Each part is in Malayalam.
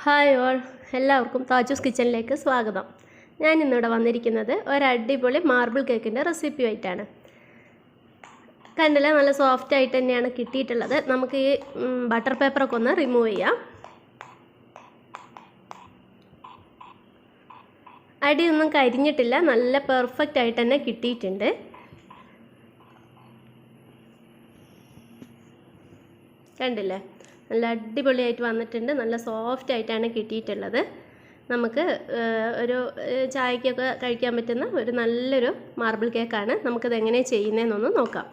ഹായ് ഓൾ, എല്ലാവർക്കും താജൂസ് കിച്ചണിലേക്ക് സ്വാഗതം. ഞാൻ ഇന്നിവിടെ വന്നിരിക്കുന്നത് ഒരു അടിപൊളി മാർബിൾ കേക്കിൻ്റെ റെസിപ്പിയായിട്ടാണ്. കണ്ടില്ല, നല്ല സോഫ്റ്റ് ആയിട്ട് തന്നെയാണ് കിട്ടിയിട്ടുള്ളത്. നമുക്ക് ഈ ബട്ടർ പേപ്പറൊക്കെ ഒന്ന് റിമൂവ് ചെയ്യാം. അടിയൊന്നും കരിഞ്ഞിട്ടില്ല, നല്ല പെർഫെക്റ്റ് ആയിട്ട് തന്നെ കിട്ടിയിട്ടുണ്ട്. കണ്ടില്ലേ, നല്ല അടിപൊളിയായിട്ട് വന്നിട്ടുണ്ട്. നല്ല സോഫ്റ്റ് ആയിട്ടാണ് കിട്ടിയിട്ടുള്ളത്. നമുക്ക് ഒരു ചായക്കൊക്കെ കഴിക്കാൻ പറ്റുന്ന ഒരു നല്ലൊരു മാർബിൾ കേക്കാണ്. നമുക്കിത് എങ്ങനെയാണ് ചെയ്യുന്നതെന്നൊന്ന് നോക്കാം.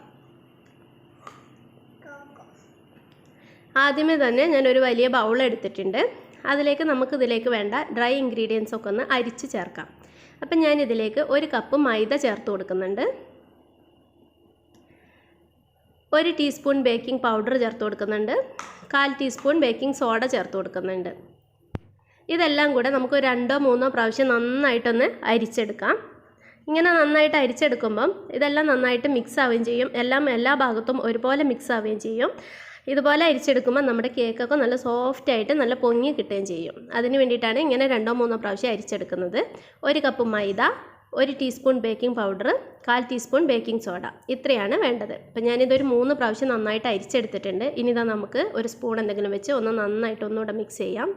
ആദ്യമേ തന്നെ ഞാനൊരു വലിയ ബൗൾ എടുത്തിട്ടുണ്ട്. അതിലേക്ക് നമുക്കിതിലേക്ക് വേണ്ട ഡ്രൈ ഇൻഗ്രീഡിയൻസ് ഒക്കെ ഒന്ന് അരിച്ച് ചേർക്കാം. അപ്പം ഞാനിതിലേക്ക് 1 കപ്പ് മൈദ ചേർത്ത് കൊടുക്കുന്നുണ്ട്. 1 ടീസ്പൂൺ ബേക്കിംഗ് പൗഡർ ചേർത്ത് കൊടുക്കുന്നുണ്ട്. 1/4 ടീസ്പൂൺ ബേക്കിംഗ് സോഡ ചേർത്ത് കൊടുക്കുന്നുണ്ട്. ഇതെല്ലാം കൂടെ നമുക്ക് 2-3 പ്രാവശ്യം നന്നായിട്ടൊന്ന് അരിച്ചെടുക്കാം. ഇങ്ങനെ നന്നായിട്ട് അരിച്ചെടുക്കുമ്പം ഇതെല്ലാം നന്നായിട്ട് മിക്സ് ആവുകയും ചെയ്യും. എല്ലാ ഭാഗത്തും ഒരുപോലെ മിക്സ് ആവുകയും ചെയ്യും. ഇതുപോലെ അരിച്ചെടുക്കുമ്പോൾ നമ്മുടെ കേക്കൊക്കെ നല്ല സോഫ്റ്റ് ആയിട്ട് നല്ല പൊങ്ങി കിട്ടുകയും ചെയ്യും. അതിന് വേണ്ടിയിട്ടാണ് ഇങ്ങനെ 2-3 പ്രാവശ്യം അരിച്ചെടുക്കുന്നത്. 1 കപ്പ് മൈദ, 1 teaspoon baking powder, 1/4 teaspoon baking soda, ഇത്രയാണ് വേണ്ടത്. അപ്പം ഞാനിതൊരു 3 പ്രാവശ്യം നന്നായിട്ട് അരിച്ചെടുത്തിട്ടുണ്ട്. ഇനി ഇതാ നമുക്ക് ഒരു സ്പൂൺ എന്തെങ്കിലും വെച്ച് ഒന്ന് നന്നായിട്ട് ഒന്നുകൂടെ മിക്സ് ചെയ്യാം.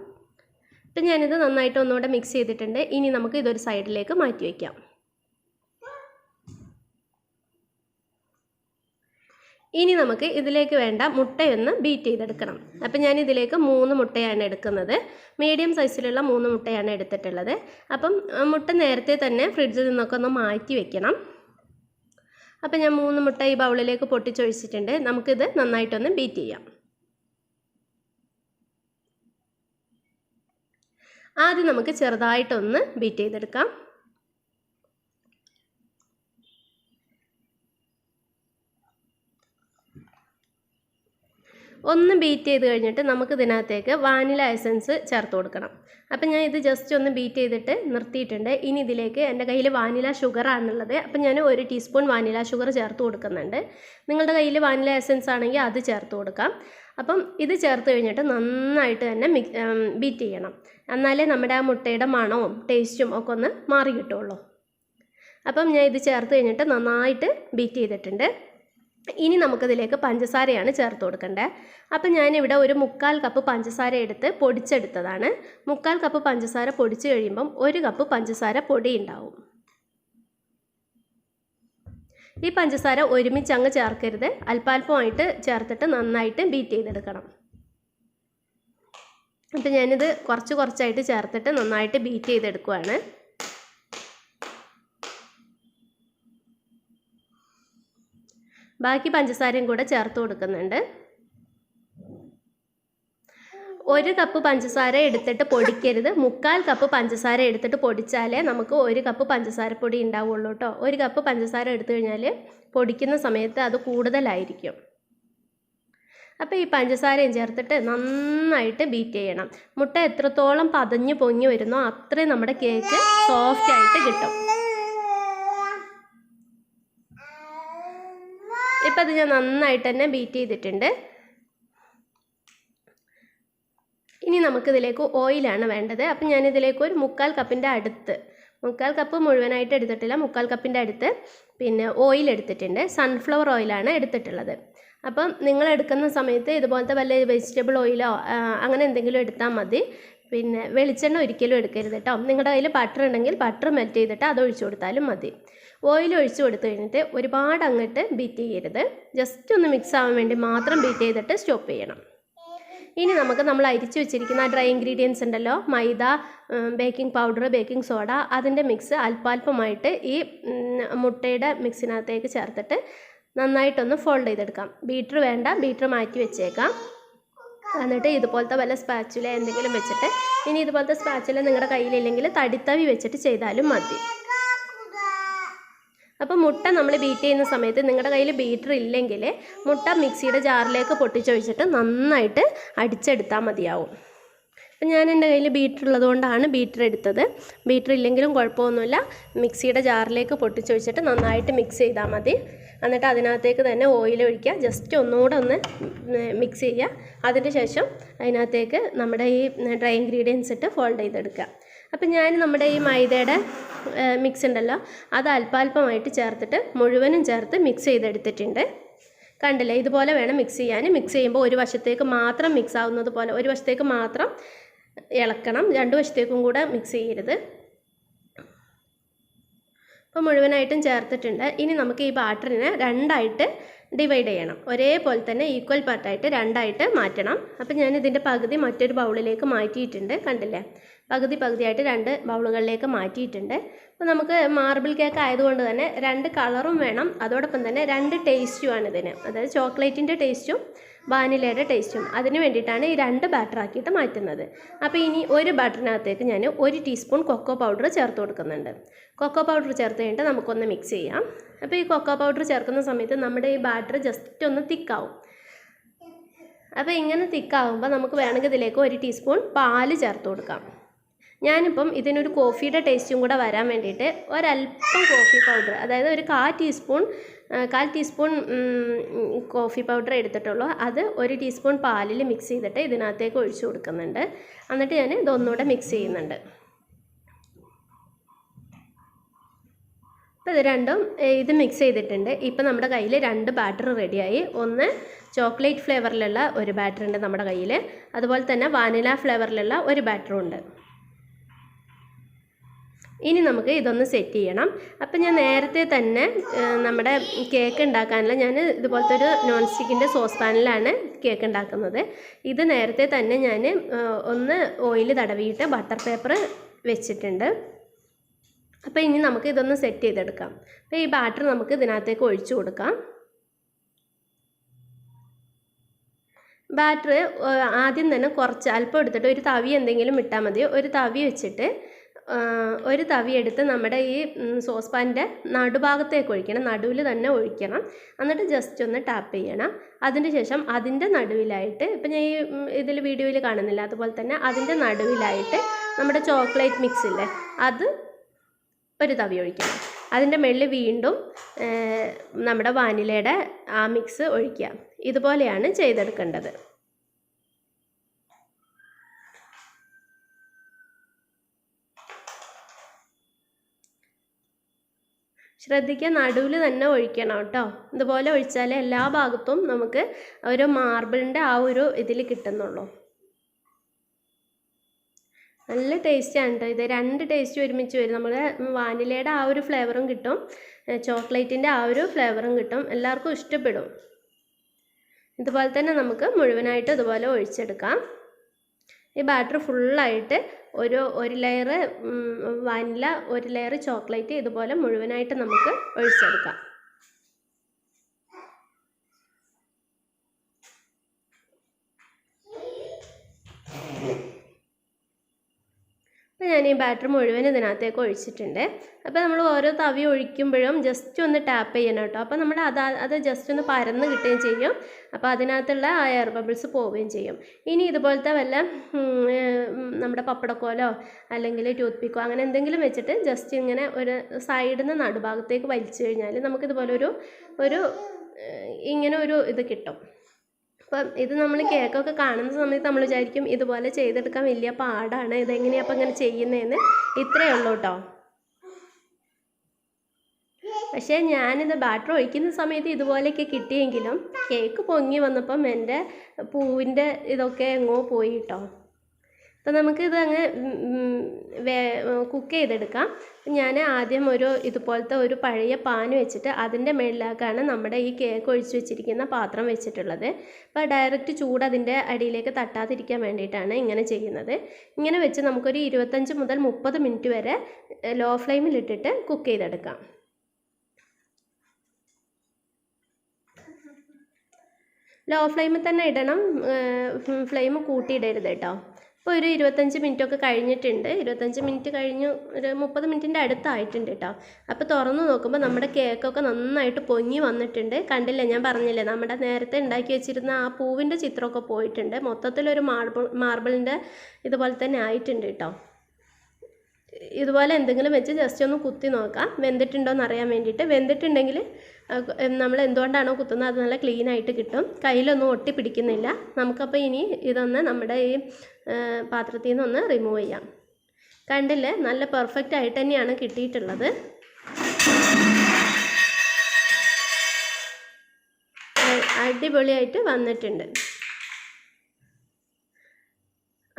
അപ്പം ഞാനിത് നന്നായിട്ട് ഒന്നുകൂടെ മിക്സ് ചെയ്തിട്ടുണ്ട്. ഇനി നമുക്ക് ഇതൊരു സൈഡിലേക്ക് മാറ്റി വയ്ക്കാം. ഇനി നമുക്ക് ഇതിലേക്ക് വേണ്ട മുട്ടയൊന്ന് ബീറ്റ് ചെയ്തെടുക്കണം. അപ്പം ഞാനിതിലേക്ക് 3 മുട്ടയാണ് എടുക്കുന്നത്. മീഡിയം സൈസിലുള്ള 3 മുട്ടയാണ് എടുത്തിട്ടുള്ളത്. അപ്പം മുട്ട നേരത്തെ തന്നെ ഫ്രിഡ്ജിൽ നിന്നൊക്കെ ഒന്ന് മാറ്റി വെക്കണം. അപ്പം ഞാൻ 3 മുട്ട ഈ ബൗളിലേക്ക് പൊട്ടിച്ചൊഴിച്ചിട്ടുണ്ട്. നമുക്കിത് നന്നായിട്ടൊന്ന് ബീറ്റ് ചെയ്യാം. ആദ്യം നമുക്ക് ചെറുതായിട്ടൊന്ന് ബീറ്റ് ചെയ്തെടുക്കാം. ഒന്ന് ബീറ്റ് ചെയ്ത് കഴിഞ്ഞിട്ട് നമുക്ക് ഇതിനകത്തേക്ക് വാനില എസൻസ് ചേർത്ത് കൊടുക്കണം. അപ്പം ഞാൻ ഇത് ജസ്റ്റ് ഒന്ന് ബീറ്റ് ചെയ്തിട്ട് നിർത്തിയിട്ടുണ്ട്. ഇനി ഇതിലേക്ക് എൻ്റെ കയ്യിൽ വാനില ഷുഗറാണുള്ളത്. അപ്പം ഞാൻ 1 ടീസ്പൂൺ വാനില ഷുഗർ ചേർത്ത് കൊടുക്കുന്നുണ്ട്. നിങ്ങളുടെ കയ്യിൽ വാനില എസൻസ് ആണെങ്കിൽ അത് ചേർത്ത് കൊടുക്കാം. അപ്പം ഇത് ചേർത്ത് കഴിഞ്ഞിട്ട് നന്നായിട്ട് തന്നെ ബീറ്റ് ചെയ്യണം. എന്നാലേ നമ്മുടെ ആ മുട്ടയുടെ മണവും ടേസ്റ്റും ഒക്കെ ഒന്ന് മാറി കിട്ടുള്ളൂ. അപ്പം ഞാൻ ഇത് ചേർത്ത് കഴിഞ്ഞിട്ട് നന്നായിട്ട് ബീറ്റ് ചെയ്തിട്ടുണ്ട്. ഇനി നമുക്കിതിലേക്ക് പഞ്ചസാരയാണ് ചേർത്ത് കൊടുക്കേണ്ടത്. അപ്പം ഞാനിവിടെ ഒരു 1/4 കപ്പ് പഞ്ചസാര എടുത്ത് പൊടിച്ചെടുത്തതാണ്. 1/4 കപ്പ് പഞ്ചസാര പൊടിച്ച് കഴിയുമ്പം 1 കപ്പ് പഞ്ചസാര പൊടി ഉണ്ടാവും. ഈ പഞ്ചസാര ഒരുമിച്ച് അങ്ങ് ചേർക്കരുത്, അല്പാൽപമായിട്ട് ചേർത്തിട്ട് നന്നായിട്ട് ബീറ്റ് ചെയ്തെടുക്കണം. അപ്പം ഞാനിത് കുറച്ചായിട്ട് ചേർത്തിട്ട് നന്നായിട്ട് ബീറ്റ് ചെയ്തെടുക്കുവാണ്. ബാക്കി പഞ്ചസാരയും കൂടെ ചേർത്ത് കൊടുക്കുന്നുണ്ട്. 1 കപ്പ് പഞ്ചസാര എടുത്തിട്ട് പൊടിക്കരുത്, 1/4 കപ്പ് പഞ്ചസാര എടുത്തിട്ട് പൊടിച്ചാലേ നമുക്ക് 1 കപ്പ് പഞ്ചസാര പൊടി ഉണ്ടാവുള്ളൂ കേട്ടോ. 1 കപ്പ് പഞ്ചസാര എടുത്തു കഴിഞ്ഞാൽ പൊടിക്കുന്ന സമയത്ത് അത് കൂടുതലായിരിക്കും. അപ്പോൾ ഈ പഞ്ചസാരയും ചേർത്തിട്ട് നന്നായിട്ട് ബീറ്റ് ചെയ്യണം. മുട്ട എത്രത്തോളം പതഞ്ഞ് പൊങ്ങി വരുന്നോ അത്രയും നമ്മുടെ കേക്ക് സോഫ്റ്റ് ആയിട്ട് കിട്ടും. ഇപ്പം അത് ഞാൻ നന്നായിട്ട് തന്നെ ബീറ്റ് ചെയ്തിട്ടുണ്ട്. ഇനി നമുക്കിതിലേക്ക് ഓയിലാണ് വേണ്ടത്. അപ്പം ഞാനിതിലേക്ക് ഒരു 1/4 കപ്പിൻ്റെ അടുത്ത്, 1/4 കപ്പ് മുഴുവനായിട്ട് എടുത്തിട്ടില്ല, 1/4 കപ്പിൻ്റെ അടുത്ത് പിന്നെ ഓയിൽ എടുത്തിട്ടുണ്ട്. സൺഫ്ലവർ ഓയിലാണ് എടുത്തിട്ടുള്ളത്. അപ്പം നിങ്ങൾ എടുക്കുന്ന സമയത്ത് ഇതുപോലത്തെ വല്ല വെജിറ്റബിൾ ഓയിലോ അങ്ങനെ എന്തെങ്കിലും എടുത്താൽ മതി. പിന്നെ വെളിച്ചെണ്ണ ഒരിക്കലും എടുക്കരുത് കേട്ടോ. നിങ്ങളുടെ കയ്യിൽ ബട്ടർ ഉണ്ടെങ്കിൽ ബട്ടർ മെൽറ്റ് ചെയ്തിട്ട് അത് ഒഴിച്ചു കൊടുത്താലും മതി. ഓയിൽ ഒഴിച്ചു കൊടുത്തു കഴിഞ്ഞിട്ട് ഒരുപാട് അങ്ങോട്ട് ബീറ്റ് ചെയ്യരുത്. ജസ്റ്റ് ഒന്ന് മിക്സ് ആവാൻ വേണ്ടി മാത്രം ബീറ്റ് ചെയ്തിട്ട് സ്റ്റോപ്പ് ചെയ്യണം. ഇനി നമ്മൾ അരിച്ചു വെച്ചിരിക്കുന്ന ഡ്രൈ ഇൻഗ്രീഡിയൻസ് ഉണ്ടല്ലോ, മൈദ, ബേക്കിംഗ് പൗഡർ, ബേക്കിംഗ് സോഡ, അതിൻ്റെ മിക്സ് അല്പാൽപമായിട്ട് ഈ മുട്ടയുടെ മിക്സിനകത്തേക്ക് ചേർത്തിട്ട് നന്നായിട്ടൊന്ന് ഫോൾഡ് ചെയ്തെടുക്കാം. ബീറ്റർ വേണ്ട, ബീറ്റർ മാറ്റി വെച്ചേക്കാം. എന്നിട്ട് ഇതുപോലത്തെ വല്ല സ്പാച്ചുല എന്തെങ്കിലും വെച്ചിട്ട്, ഇനി ഇതുപോലത്തെ സ്പാച്ചുല നിങ്ങളുടെ കയ്യിലില്ലെങ്കിൽ തടിത്തവി വെച്ചിട്ട് ചെയ്താലും മതി. അപ്പോൾ മുട്ട നമ്മൾ ബീറ്റ് ചെയ്യുന്ന സമയത്ത് നിങ്ങളുടെ കയ്യിൽ ബീറ്റർ ഇല്ലെങ്കിൽ മുട്ട മിക്സിയുടെ ജാറിലേക്ക് പൊട്ടിച്ചൊഴിച്ചിട്ട് നന്നായിട്ട് അടിച്ചെടുത്താൽ മതിയാവും. അപ്പം ഞാൻ എൻ്റെ കയ്യിൽ ബീറ്റർ ഉള്ളതുകൊണ്ടാണ് ബീറ്റർ എടുത്തത്. ബീറ്റർ ഇല്ലെങ്കിലും കുഴപ്പമൊന്നുമില്ല, മിക്സിയുടെ ജാറിലേക്ക് പൊട്ടിച്ചൊഴിച്ചിട്ട് നന്നായിട്ട് മിക്സ് ചെയ്താൽ മതി. എന്നിട്ട് അതിനകത്തേക്ക് തന്നെ ഓയിൽ ഒഴിക്കുക. ജസ്റ്റ് ഒന്നുകൂടെ ഒന്ന് മിക്സ് ചെയ്യുക. അതിന് ശേഷം അതിനകത്തേക്ക് നമ്മുടെ ഈ ഡ്രൈ ഇൻഗ്രീഡിയൻസ് ഇട്ട് ഫോൾഡ് ചെയ്തെടുക്കുക. അപ്പം ഞാൻ നമ്മുടെ ഈ മൈദയുടെ മിക്സ് ഉണ്ടല്ലോ അത് അല്പാൽപമായിട്ട് ചേർത്തിട്ട് മുഴുവനും ചേർത്ത് മിക്സ് ചെയ്തെടുത്തിട്ടുണ്ട്. കണ്ടില്ലേ, ഇതുപോലെ വേണം മിക്സ് ചെയ്യാൻ. മിക്സ് ചെയ്യുമ്പോൾ ഒരു വശത്തേക്ക് മാത്രം മിക്സ് ആവുന്നത് പോലെ ഒരു വശത്തേക്ക് മാത്രം ഇളക്കണം, രണ്ട് വശത്തേക്കും കൂടെ മിക്സ് ചെയ്യരുത്. അപ്പോൾ മുഴുവനായിട്ടും ചേർത്തിട്ടുണ്ട്. ഇനി നമുക്ക് ഈ ബാറ്ററിനെ രണ്ടായിട്ട് ഡിവൈഡ് ചെയ്യണം. ഒരേപോലെ തന്നെ ഈക്വൽ പാർട്ടായിട്ട് രണ്ടായിട്ട് മാറ്റണം. അപ്പം ഞാൻ ഇതിൻ്റെ പകുതി മറ്റൊരു ബൗളിലേക്ക് മാറ്റിയിട്ടുണ്ട്. കണ്ടില്ലേ, പകുതിയായിട്ട് രണ്ട് ബൗളുകളിലേക്ക് മാറ്റിയിട്ടുണ്ട്. അപ്പോൾ നമുക്ക് മാർബിൾ കേക്ക് ആയതുകൊണ്ട് തന്നെ രണ്ട് കളറും വേണം, അതോടൊപ്പം തന്നെ രണ്ട് ടേസ്റ്റുമാണ് ഇതിന്. അതായത് ചോക്ലേറ്റിൻ്റെ ടേസ്റ്റും വാനിലയുടെ ടേസ്റ്റും. അതിന് വേണ്ടിയിട്ടാണ് ഈ രണ്ട് ബാറ്ററാക്കിയിട്ട് മാറ്റുന്നത്. അപ്പോൾ ഇനി ഒരു ബാറ്ററിനകത്തേക്ക് ഞാൻ 1 ടീസ്പൂൺ കൊക്കോ പൗഡർ ചേർത്ത് കൊടുക്കുന്നുണ്ട്. കൊക്കോ പൗഡർ ചേർത്ത് കഴിഞ്ഞിട്ട് നമുക്കൊന്ന് മിക്സ് ചെയ്യാം. അപ്പോൾ ഈ കൊക്കോ പൗഡർ ചേർക്കുന്ന സമയത്ത് നമ്മുടെ ഈ ബാറ്റർ ജസ്റ്റ് ഒന്ന് തിക്കാവും. അപ്പോൾ ഇങ്ങനെ തിക്കാവുമ്പോൾ നമുക്ക് വേണമെങ്കിൽ ഇതിലേക്ക് 1 ടീസ്പൂൺ പാല് ചേർത്ത് കൊടുക്കാം. ഞാനിപ്പം ഇതിനൊരു കോഫിയുടെ ടേസ്റ്റും കൂടെ വരാൻ വേണ്ടിയിട്ട് ഒരല്പം കോഫി പൗഡർ, അതായത് ഒരു 1/4 ടീസ്പൂൺ കോഫി പൗഡർ എടുത്തിട്ടുള്ളൂ. അത് 1 ടീസ്പൂൺ പാലിൽ മിക്സ് ചെയ്തിട്ട് ഇതിനകത്തേക്ക് ഒഴിച്ചു കൊടുക്കുന്നുണ്ട്. എന്നിട്ട് ഞാൻ ഇതൊന്നുകൂടെ മിക്സ് ചെയ്യുന്നുണ്ട്. അപ്പോൾ ഇത് രണ്ടും ഇത് മിക്സ് ചെയ്തിട്ടുണ്ട്. ഇപ്പം നമ്മുടെ കയ്യിൽ രണ്ട് ബാറ്റർ റെഡിയായി. ഒന്ന് ചോക്ലേറ്റ് ഫ്ലേവറിലുള്ള ഒരു ബാറ്റർ ഉണ്ട് നമ്മുടെ കയ്യിൽ, അതുപോലെ തന്നെ വാനില ഫ്ലേവറിലുള്ള ഒരു ബാറ്ററും ഉണ്ട്. ഇനി നമുക്ക് ഇതൊന്ന് സെറ്റ് ചെയ്യണം. അപ്പം ഞാൻ നേരത്തെ തന്നെ നമ്മുടെ കേക്ക് ഉണ്ടാക്കാനുള്ള ഞാൻ ഇതുപോലത്തെ ഒരു നോൺ സ്റ്റിക്കിൻ്റെ സോസ് പാനിലാണ് കേക്ക് ഉണ്ടാക്കുന്നത്. ഇത് നേരത്തെ തന്നെ ഞാൻ ഒന്ന് ഓയിൽ തടവിയിട്ട് ബട്ടർ പേപ്പർ വെച്ചിട്ടുണ്ട്. അപ്പോൾ ഇനി നമുക്ക് ഇതൊന്ന് സെറ്റ് ചെയ്തെടുക്കാം. അപ്പോൾ ഈ ബാറ്റർ നമുക്ക് ഇതിനകത്തേക്ക് ഒഴിച്ചു കൊടുക്കാം. ബാറ്റർ ആദ്യം തന്നെ കുറച്ച് അല്പം എടുത്തിട്ട് ഒരു തവി എന്തെങ്കിലും ഇട്ടാൽ മതി. ഒരു തവി വെച്ചിട്ട് ഒരു തവി എടുത്ത് നമ്മുടെ ഈ സോസ് പാനിൻ്റെ നടുഭാഗത്തേക്ക് ഒഴിക്കണം, നടുവിൽ തന്നെ ഒഴിക്കണം. എന്നിട്ട് ജസ്റ്റ് ഒന്ന് ടാപ്പ് ചെയ്യണം. അതിന് ശേഷം അതിൻ്റെ നടുവിലായിട്ട്, ഇപ്പം ഞാൻ ഈ ഇതിൽ വീഡിയോയിൽ കാണുന്നില്ല, അതുപോലെ തന്നെ അതിൻ്റെ നടുവിലായിട്ട് നമ്മുടെ ചോക്ലേറ്റ് മിക്സ് ഇല്ലേ അത് ഒരു തവി ഒഴിക്കണം. അതിൻ്റെ മുകളിൽ വീണ്ടും നമ്മുടെ വാനിലയുടെ ആ മിക്സ് ഒഴിക്കുക. ഇതുപോലെയാണ് ചെയ്തെടുക്കേണ്ടത്. ശ്രദ്ധിക്കുക, നടുവിൽ തന്നെ ഒഴിക്കണം കേട്ടോ. ഇതുപോലെ ഒഴിച്ചാൽ എല്ലാ ഭാഗത്തും നമുക്ക് ഒരു മാർബിളിൻ്റെ ആ ഒരു ഇതിൽ കിട്ടുന്നുള്ളൂ. നല്ല ടേസ്റ്റാണ് കേട്ടോ ഇത്. രണ്ട് ടേസ്റ്റ് ഒരുമിച്ച് വരും. നമ്മുടെ വാനിലയുടെ ആ ഒരു ഫ്ലേവറും കിട്ടും, ചോക്ലേറ്റിൻ്റെ ആ ഒരു ഫ്ലേവറും കിട്ടും. എല്ലാവർക്കും ഇഷ്ടപ്പെടും. ഇതുപോലെ തന്നെ നമുക്ക് മുഴുവനായിട്ട് ഇതുപോലെ ഒഴിച്ചെടുക്കാം. ഈ ബാറ്റർ ഫുള്ളായിട്ട് ഒരു ലെയർ വാനില, ഒരു ലെയർ ചോക്ലേറ്റ്, ഇതുപോലെ മുഴുവനായിട്ട് നമുക്ക് ഒഴിച്ചെടുക്കാം. ഞാൻ ഈ ബാറ്റർ മുഴുവൻ ഇതിനകത്തേക്ക് ഒഴിച്ചിട്ടുണ്ട്. അപ്പോൾ നമ്മൾ ഓരോ തവി ഒഴിക്കുമ്പോഴും ജസ്റ്റ് ഒന്ന് ടാപ്പ് ചെയ്യണം കേട്ടോ. അപ്പോൾ നമ്മുടെ അത് ജസ്റ്റ് ഒന്ന് പരന്ന് കിട്ടുകയും ചെയ്യും. അപ്പോൾ അതിനകത്തുള്ള ആ എയർ ബബിൾസ് പോവുകയും ചെയ്യും. ഇനി ഇതുപോലത്തെ വല്ല നമ്മുടെ പപ്പടക്കോലോ അല്ലെങ്കിൽ ടൂത്ത് പിക്കോ അങ്ങനെ എന്തെങ്കിലും വെച്ചിട്ട് ജസ്റ്റ് ഇങ്ങനെ ഒരു സൈഡിൽ നിന്ന് നടുഭാഗത്തേക്ക് വലിച്ചു കഴിഞ്ഞാൽ നമുക്കിതുപോലെ ഇങ്ങനെ ഒരു ഇത് കിട്ടും. അപ്പം ഇത് നമ്മൾ കേക്കൊക്കെ കാണുന്ന സമയത്ത് നമ്മൾ വിചാരിക്കും ഇതുപോലെ ചെയ്തെടുക്കാൻ വലിയ പാടാണ്, ഇതെങ്ങനെയാണ് അപ്പം ഇങ്ങനെ ചെയ്യുന്നതെന്ന്. ഇത്രയേ ഉള്ളൂ കേട്ടോ. പക്ഷേ ഞാനിത് ബാറ്റർ ഒഴിക്കുന്ന സമയത്ത് ഇതുപോലെയൊക്കെ കിട്ടിയെങ്കിലും കേക്ക് പൊങ്ങി വന്നപ്പം എൻ്റെ പൂവിൻ്റെ ഇതൊക്കെ എങ്ങോ പോയി കേട്ടോ. അപ്പം നമുക്കിത് അങ്ങ് കുക്ക് ചെയ്തെടുക്കാം. ഞാൻ ആദ്യം ഇതുപോലത്തെ ഒരു പഴയ പാൻ വെച്ചിട്ട് അതിൻ്റെ മുകളിലേക്കാണ് നമ്മുടെ ഈ കേക്ക് ഒഴിച്ച് വെച്ചിരിക്കുന്ന പാത്രം വെച്ചിട്ടുള്ളത്. അപ്പോൾ ഡയറക്റ്റ് ചൂട് അതിൻ്റെ അടിയിലേക്ക് തട്ടാതിരിക്കാൻ വേണ്ടിയിട്ടാണ് ഇങ്ങനെ ചെയ്യുന്നത്. ഇങ്ങനെ വെച്ച് നമുക്കൊരു 25 മുതൽ 30 മിനിറ്റ് വരെ ലോ ഫ്ലെയിമിലിട്ടിട്ട് കുക്ക് ചെയ്തെടുക്കാം. ലോ ഫ്ലെയിമിൽ തന്നെ ഇടണം, ഫ്ലെയിം കൂട്ടിയിടരുത് കേട്ടോ. ഇപ്പോൾ ഒരു 25 മിനിറ്റൊക്കെ കഴിഞ്ഞിട്ടുണ്ട്. 25 മിനിറ്റ് കഴിഞ്ഞു, ഒരു 30 മിനിറ്റിൻ്റെ അടുത്തായിട്ടുണ്ട് കേട്ടോ. അപ്പോൾ തുറന്ന് നോക്കുമ്പോൾ നമ്മുടെ കേക്കൊക്കെ നന്നായിട്ട് പൊങ്ങി വന്നിട്ടുണ്ട്. കണ്ടില്ലേ, ഞാൻ പറഞ്ഞില്ലേ നമ്മുടെ നേരത്തെ ഉണ്ടാക്കി വെച്ചിരുന്ന ആ പൂവിൻ്റെ ചിത്രമൊക്കെ പോയിട്ടുണ്ട്. മൊത്തത്തിലൊരു മാർബിളിൻ്റെ ഇതുപോലെ തന്നെ ആയിട്ടുണ്ട് കേട്ടോ. ഇതുപോലെ എന്തെങ്കിലും വെച്ച് ജസ്റ്റ് ഒന്ന് കുത്തി നോക്കാം വെന്തിട്ടുണ്ടോ എന്ന് അറിയാൻ വേണ്ടിയിട്ട്. വെന്തിട്ടുണ്ടെങ്കിൽ നമ്മൾ എന്തുകൊണ്ടാണോ കുത്തുന്നത് അത് നല്ല ക്ലീൻ ആയിട്ട് കിട്ടും, കയ്യിലൊന്നും ഒട്ടി പിടിക്കുന്നില്ല. നമുക്കപ്പോൾ ഇനി ഇതൊന്ന് നമ്മുടെ ഈ പാത്രത്തിൽ നിന്നൊന്ന് റിമൂവ് ചെയ്യാം. കണ്ടില്ലേ, നല്ല പെർഫെക്റ്റ് ആയിട്ട് തന്നെയാണ് കിട്ടിയിട്ടുള്ളത്. അടിപൊളിയായിട്ട് വന്നിട്ടുണ്ട്.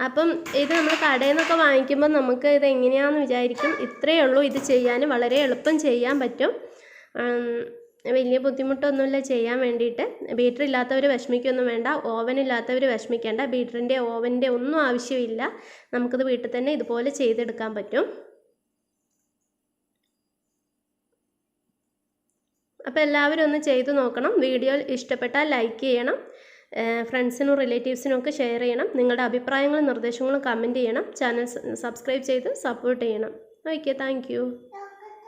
അപ്പം ഇത് നമ്മൾ കടയിൽ നിന്നൊക്കെ വാങ്ങിക്കുമ്പോൾ നമുക്ക് ഇത് എങ്ങനെയാണെന്ന് വിചാരിക്കും. ഇത്രയേ ഉള്ളൂ ഇത് ചെയ്യാൻ, വളരെ എളുപ്പം ചെയ്യാൻ പറ്റും. വലിയ ബുദ്ധിമുട്ടൊന്നുമില്ല ചെയ്യാൻ വേണ്ടിയിട്ട്. ബീറ്റർ ഇല്ലാത്തവർ വിഷമിക്കൊന്നും വേണ്ട, ഓവൻ ഇല്ലാത്തവർ വിഷമിക്കേണ്ട. ബീറ്ററിൻ്റെ ഓവൻ്റെ ഒന്നും ആവശ്യമില്ല, നമുക്കിത് വീട്ടിൽ തന്നെ ഇതുപോലെ ചെയ്തെടുക്കാൻ പറ്റും. അപ്പോൾ എല്ലാവരും ഒന്ന് ചെയ്തു നോക്കണം. വീഡിയോ ഇഷ്ടപ്പെട്ടാൽ ലൈക്ക് ചെയ്യണം, ഫ്രണ്ട്സിനും റിലേറ്റീവ്സിനും ഒക്കെ ഷെയർ ചെയ്യണം. നിങ്ങളുടെ അഭിപ്രായങ്ങളും നിർദ്ദേശങ്ങളും കമൻറ്റ് ചെയ്യണം. ചാനൽ സബ്സ്ക്രൈബ് ചെയ്ത് സപ്പോർട്ട് ചെയ്യണം. Okay, thank you.